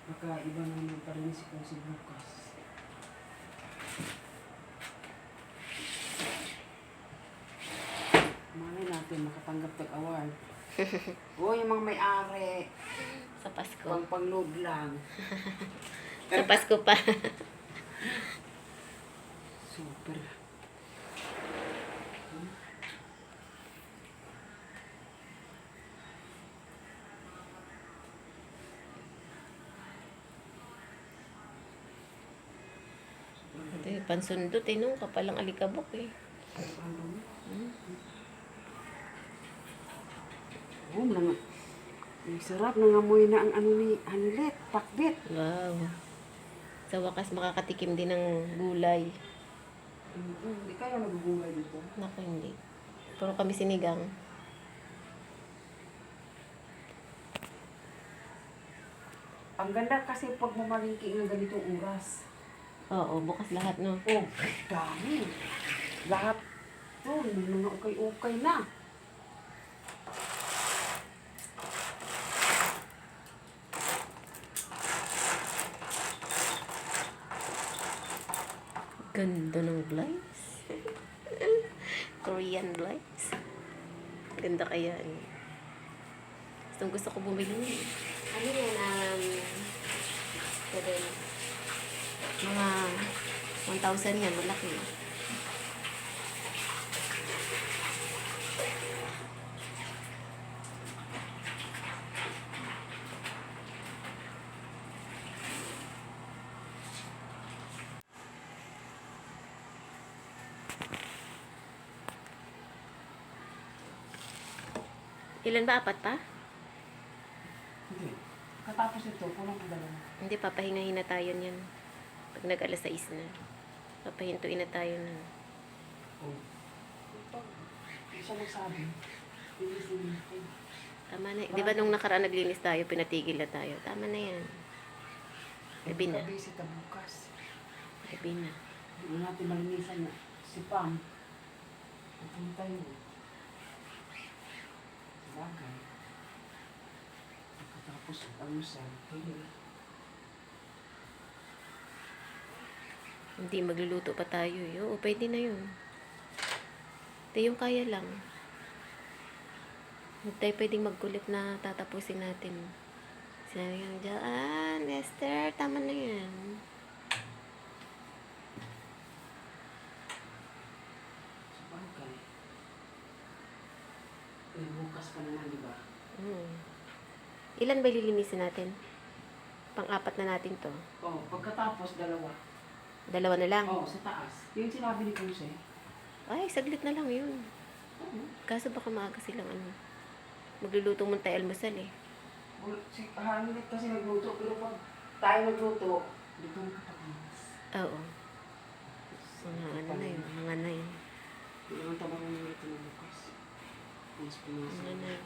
Baka iba naman pa rin si Kung si Lucas. Malay natin makatanggap ng award. O, yung mga may-ari. Sa Pasko. Pang-load lang. Sa Pasko pa. Super. Ito yung pansundot eh, no? Kapalang alikabok eh. Oh, mga... Ang sarap, nangamoy na ang ano ni Hanilet, pakbet. Wow. Sa wakas makakatikim din ng gulay. Hindi kayo nagugulay dito. Naku, hindi. Puro kami sinigang. Ang ganda kasi pag mamalingki ng ganitong oras. Oo, bukas lahat, no? Oh, dami. Lahat to, mga ukay-ukay na. Ganda ng glides. Korean glides. Ganda kaya eh. Gusto ko bumili. Ano yan? Mga 1,000 yan. Malaki. Ilan ba? 4 pa? Hindi. Katapos ito, pulang ko dalawa. Hindi, papahingahin na tayo niyan. Pag nag-alas 6 na. Papahintuin na tayo na. Oh. Pag hindi siya nagsabi, linis-linis ko. Tama na. Di ba nung nakaraan naglinis tayo, pinatigil na tayo. Tama na yan. Gabi na. Busy ka bukas. Gabi na. Hindi natin malinisan na. Si Pam. Pupunta yun. Bagay. Pagkatapos ang almusal, Hindi, magluluto pa tayo. Oo, pwede na yun. Ito yung kaya lang. Hindi tayo pwedeng magkulit na tatapusin natin. Sinabi nga dyan, Esther, tama na yan. sa bagay. Eh, bukas pa naman, di ba? Ilan ba lilinisin natin? Pang-4 na natin to. Oh, pagkatapos, dalawa. 2 na lang. Oh, sa taas. Yung sinabi ni Kunse. Ay, saglit na lang yun. Oo. Kaso baka maaga silang magluluto muna tayo almusal eh. Si Hanilet kasi nagluto, pero pag tayo nagluto, dito ang kapag-inis. Oo. Mga na yun. Mga na yun. Hindi naman tama kung nilito ng bukas. Mas pumasok. Mga na yun.